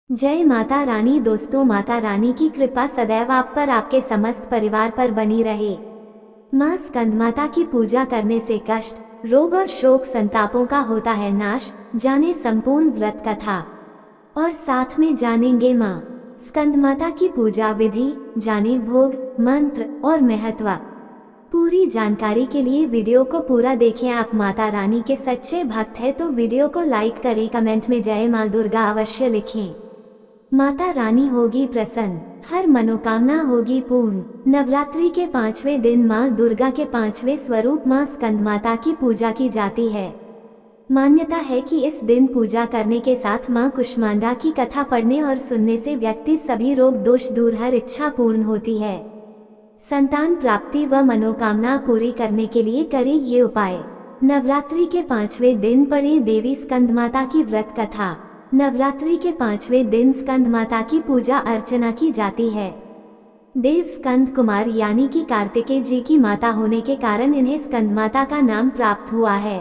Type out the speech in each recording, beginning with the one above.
जय माता रानी। दोस्तों, माता रानी की कृपा सदैव आप पर, आपके समस्त परिवार पर बनी रहे। माँ स्कंदमाता की पूजा करने से कष्ट, रोग और शोक संतापों का होता है नाश। जाने संपूर्ण व्रत कथा और साथ में जानेंगे माँ स्कंदमाता की पूजा विधि, जाने भोग, मंत्र और महत्व। पूरी जानकारी के लिए वीडियो को पूरा देखें। आप माता रानी के सच्चे भक्त हैं तो वीडियो को लाइक करें, कमेंट में जय माँ दुर्गा अवश्य लिखें। माता रानी होगी प्रसन्न, हर मनोकामना होगी पूर्ण। नवरात्रि के 5वें दिन माँ दुर्गा के 5वें स्वरूप माँ स्कंदमाता की पूजा की जाती है। मान्यता है कि इस दिन पूजा करने के साथ माँ कुष्मांडा की कथा पढ़ने और सुनने से व्यक्ति सभी रोग दोष दूर, हर इच्छा पूर्ण होती है। संतान प्राप्ति व मनोकामना पूरी करने के लिए करें ये उपाय। नवरात्रि के 5वें दिन पढ़ें देवी स्कंदमाता की व्रत कथा। नवरात्रि के 5वें दिन स्कंदमाता की पूजा अर्चना की जाती है। देव स्कंद कुमार यानी कि कार्तिकेय जी की माता होने के कारण इन्हें स्कंदमाता का नाम प्राप्त हुआ है।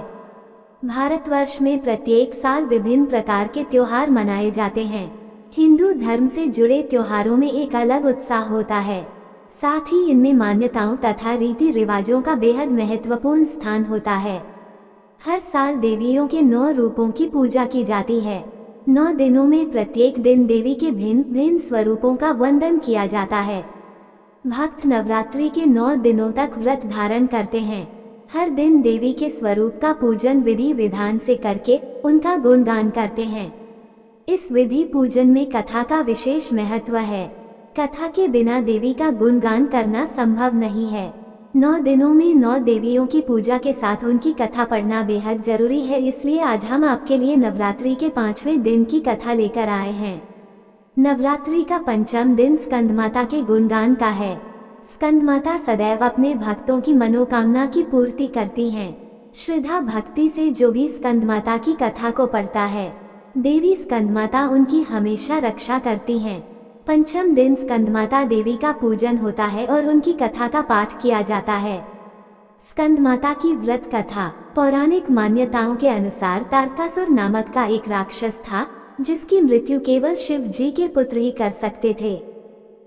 भारतवर्ष में प्रत्येक साल विभिन्न प्रकार के त्योहार मनाए जाते हैं। हिंदू धर्म से जुड़े त्योहारों में एक अलग उत्साह होता है, साथ ही इनमें मान्यताओं तथा रीति रिवाजों का बेहद महत्वपूर्ण स्थान होता है। हर साल देवियों के 9 रूपों की पूजा की जाती है। 9 दिनों में प्रत्येक दिन देवी के भिन्न भिन्न स्वरूपों का वंदन किया जाता है। भक्त नवरात्रि के 9 दिनों तक व्रत धारण करते हैं। हर दिन देवी के स्वरूप का पूजन विधि विधान से करके उनका गुणगान करते हैं। इस विधि पूजन में कथा का विशेष महत्व है। कथा के बिना देवी का गुणगान करना संभव नहीं है। 9 दिनों में 9 देवियों की पूजा के साथ उनकी कथा पढ़ना बेहद जरूरी है। इसलिए आज हम आपके लिए नवरात्रि के 5वें दिन की कथा लेकर आए हैं। नवरात्रि का 5वां दिन स्कंदमाता के गुणगान का है। स्कंदमाता सदैव अपने भक्तों की मनोकामना की पूर्ति करती हैं। श्रद्धा भक्ति से जो भी स्कंदमाता की कथा को पढ़ता है, देवी स्कंदमाता उनकी हमेशा रक्षा करती हैं। 5वां दिन स्कंदमाता देवी का पूजन होता है और उनकी कथा का पाठ किया जाता है। स्कंदमाता की व्रत कथा। पौराणिक मान्यताओं के अनुसार तारकासुर नामक का एक राक्षस था, जिसकी मृत्यु केवल शिव जी के पुत्र ही कर सकते थे।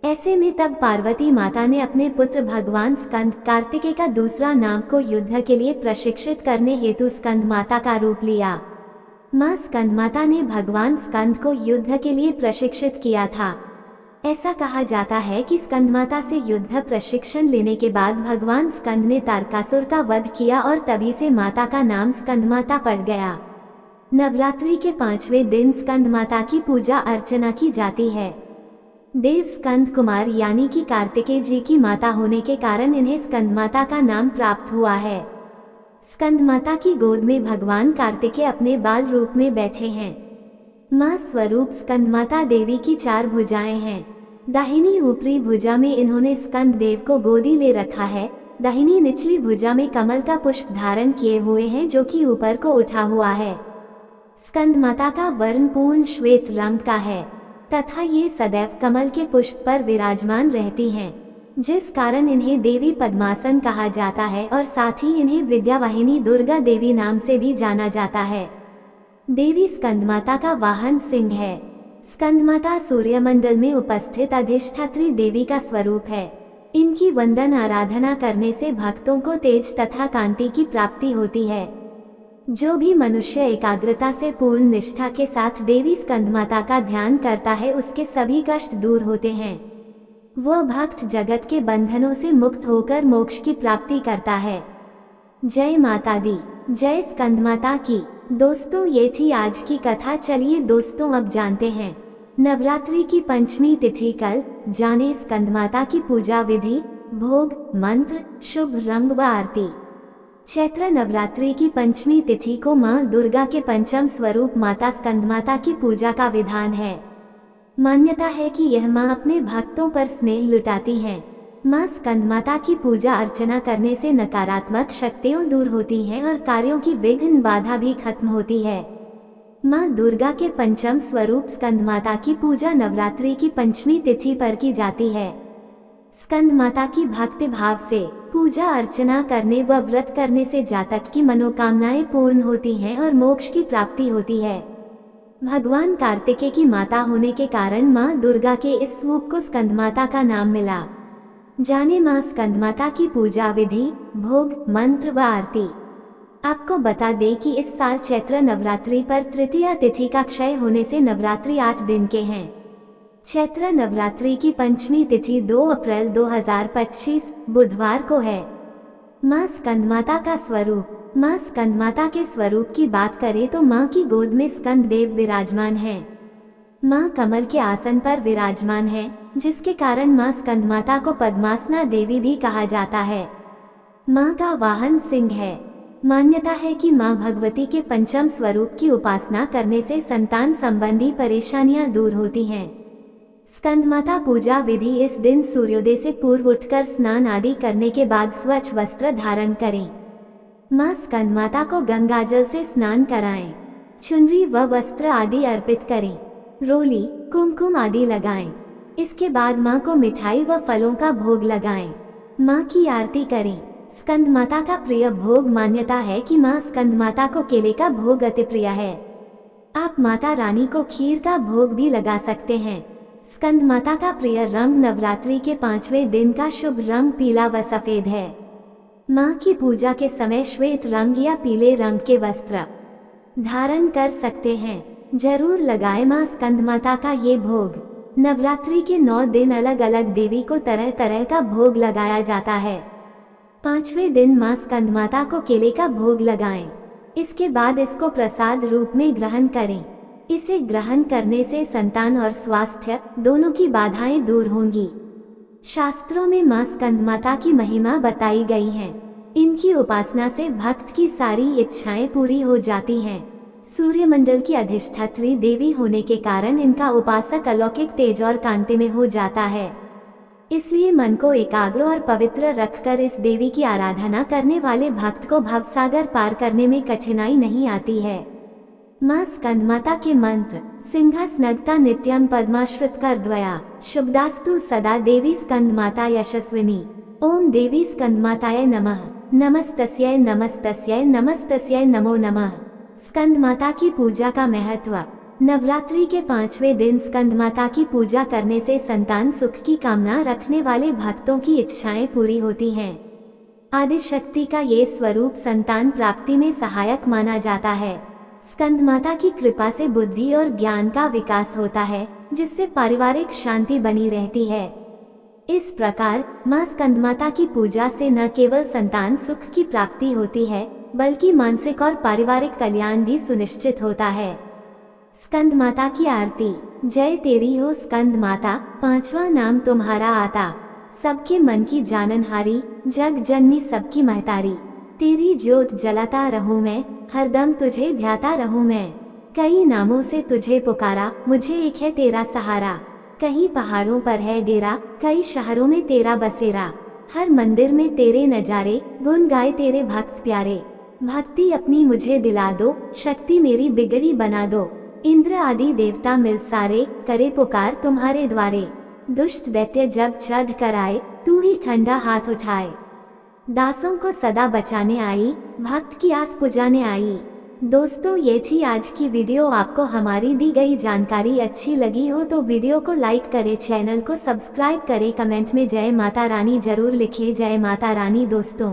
ऐसे में तब पार्वती माता ने अपने पुत्र भगवान स्कंद कार्तिकेय का दूसरा नाम को युद्ध के लिए प्रशिक्षित करने हेतु स्कंदमाता का रूप लिया। माँ स्कंदमाता ने भगवान स्कंद को युद्ध के लिए प्रशिक्षित किया था। ऐसा कहा जाता है कि स्कंदमाता से युद्ध प्रशिक्षण लेने के बाद भगवान स्कंद ने तारकासुर का वध किया और तभी से माता का नाम स्कंदमाता पड़ गया। नवरात्रि के 5वें दिन स्कंदमाता की पूजा अर्चना की जाती है। देव स्कंद कुमार यानी कि कार्तिकेय जी की माता होने के कारण इन्हें स्कंदमाता का नाम प्राप्त हुआ है। स्कंदमाता की गोद में भगवान कार्तिकेय अपने बाल रूप में बैठे हैं। माँ स्वरूप स्कंदमाता देवी की 4 भुजाएं हैं। दाहिनी ऊपरी भुजा में इन्होंने स्कंद देव को गोदी ले रखा है। दाहिनी निचली भुजा में कमल का पुष्प धारण किए हुए हैं, जो कि ऊपर को उठा हुआ है। स्कंदमाता का वर्ण पूर्ण श्वेत रंग का है तथा ये सदैव कमल के पुष्प पर विराजमान रहती हैं, जिस कारण इन्हें देवी पद्मासन कहा जाता है और साथ ही इन्हें विद्यावाहिनी दुर्गा देवी नाम से भी जाना जाता है। देवी स्कंदमाता का वाहन सिंह है। स्कंदमाता सूर्यमंडल में उपस्थित अधिष्ठात्री देवी का स्वरूप है। इनकी वंदन आराधना करने से भक्तों को तेज तथा कांति की प्राप्ति होती है। जो भी मनुष्य एकाग्रता से पूर्ण निष्ठा के साथ देवी स्कंदमाता का ध्यान करता है, उसके सभी कष्ट दूर होते हैं। वह भक्त जगत के बंधनों से मुक्त होकर मोक्ष की प्राप्ति करता है। जय माता दी, जय स्कंदमाता की। दोस्तों, ये थी आज की कथा। चलिए दोस्तों, अब जानते हैं नवरात्रि की 5वीं तिथि कल। जाने स्कंदमाता की पूजा विधि, भोग, मंत्र, शुभ रंग व आरती। चैत्र नवरात्रि की 5वीं तिथि को माँ दुर्गा के 5वां स्वरूप माता स्कंदमाता की पूजा का विधान है। मान्यता है कि यह माँ अपने भक्तों पर स्नेह लुटाती हैं। माँ स्कंदमाता की पूजा अर्चना करने से नकारात्मक शक्तियाँ दूर होती हैं और कार्यों की विघ्न बाधा भी खत्म होती है। माँ दुर्गा के 5वां स्वरूप स्कंदमाता की पूजा नवरात्रि की 5वीं तिथि पर की जाती है। स्कंदमाता की भक्ति भाव से पूजा अर्चना करने व व्रत करने से जातक की मनोकामनाएं पूर्ण होती हैं और मोक्ष की प्राप्ति होती है। भगवान कार्तिकेय की माता होने के कारण माँ दुर्गा के इस रूप को स्कंदमाता का नाम मिला। जाने माँ स्कंदमाता की पूजा विधि, भोग, मंत्र व आरती। आपको बता दें कि इस साल चैत्र नवरात्रि पर तृतीया तिथि का क्षय होने से नवरात्रि 8 दिन के हैं। चैत्र नवरात्रि की पंचमी तिथि 2 अप्रैल 2025 बुधवार को है। माँ स्कंदमाता का स्वरूप। माँ स्कंदमाता के स्वरूप की बात करें तो माँ की गोद में स्कंद देव विराजमान हैं। माँ कमल के आसन पर विराजमान है, जिसके कारण माँ स्कंदमाता को पद्मासना देवी भी कहा जाता है। माँ का वाहन सिंह है। मान्यता है कि माँ भगवती के पंचम स्वरूप की उपासना करने से संतान संबंधी परेशानियां दूर होती हैं। स्कंदमाता पूजा विधि। इस दिन सूर्योदय से पूर्व उठकर स्नान आदि करने के बाद स्वच्छ वस्त्र धारण करें। माँ स्कंदमाता को गंगाजल से स्नान कराएं। चुनरी व वस्त्र आदि अर्पित करें। रोली, कुमकुम आदि लगाएं। इसके बाद माँ को मिठाई व फलों का भोग लगाएं। माँ की आरती करें। स्कंदमाता का प्रिय भोग। मान्यता है कि माँ स्कंदमाता को केले का भोग अति प्रिय है। आप माता रानी को खीर का भोग भी लगा सकते हैं। स्कंदमाता का प्रिय रंग। नवरात्रि के 5वें दिन का शुभ रंग पीला व सफेद है। माँ की पूजा के समय श्वेत रंग या पीले रंग के वस्त्र धारण कर सकते हैं। जरूर लगाए माँ स्कंदमाता का ये भोग। नवरात्रि के 9 दिन अलग अलग देवी को तरह तरह का भोग लगाया जाता है। 5वें दिन माँ स्कंदमाता को केले का भोग लगाएं। इसके बाद इसको प्रसाद रूप में ग्रहण करें। इसे ग्रहण करने से संतान और स्वास्थ्य दोनों की बाधाएं दूर होंगी। शास्त्रों में माँ स्कंदमाता की महिमा बताई गई है। इनकी उपासना से भक्त की सारी इच्छाएं पूरी हो जाती हैं। सूर्यमंडल की अधिष्ठात्री देवी होने के कारण इनका उपासक अलौकिक तेज और कांति में हो जाता है। इसलिए मन को एकाग्र और पवित्र रखकर इस देवी की आराधना करने वाले भक्त को भवसागर पार करने में कठिनाई नहीं आती है। माँ स्कंदमाता के मंत्र। सिंह स्नग्ता नित्यम पद्माश्रित कर द्वया शुभदास्तु सदा देवी स्कंदमाता यशस्विनी। ओम देवी स्कंदमाताय नमः। नमस्तस्यै नमस्तस्यै नमस्तस्यै नमो नमः। स्कंदमाता की पूजा का महत्व। नवरात्रि के 5वें दिन स्कंदमाता की पूजा करने से संतान सुख की कामना रखने वाले भक्तों की इच्छाएं पूरी होती हैं। आदिशक्ति का ये स्वरूप संतान प्राप्ति में सहायक माना जाता है। स्कंदमाता की कृपा से बुद्धि और ज्ञान का विकास होता है, जिससे पारिवारिक शांति बनी रहती है। इस प्रकार माँ स्कंदमाता की पूजा से न केवल संतान सुख की प्राप्ति होती है, बल्कि मानसिक और पारिवारिक कल्याण भी सुनिश्चित होता है। स्कंदमाता की आरती। जय तेरी हो स्कंदमाता, 5वां नाम तुम्हारा आता। सबके मन की जाननहारी, जग जननी सबकी महतारी। तेरी ज्योत जलाता रहूं मैं, हरदम तुझे ध्याता रहूं मैं। कई नामों से तुझे पुकारा, मुझे एक है तेरा सहारा। कहीं पहाड़ों पर है डेरा, कई शहरों में तेरा बसेरा। हर मंदिर में तेरे नजारे, गुण गाए तेरे भक्त प्यारे। भक्ति अपनी मुझे दिला दो, शक्ति मेरी बिगड़ी बना दो। इंद्र आदि देवता मिल सारे, करे पुकार तुम्हारे द्वारे। दुष्ट दैत्य जब चढ़ कर आए, तू ही ठंडा हाथ उठाए। दासों को सदा बचाने आई, भक्त की आस पुजाने आई। दोस्तों, ये थी आज की वीडियो। आपको हमारी दी गई जानकारी अच्छी लगी हो तो वीडियो को लाइक करें, चैनल को सब्सक्राइब करें, कमेंट में जय माता रानी जरूर लिखें। जय माता रानी दोस्तों।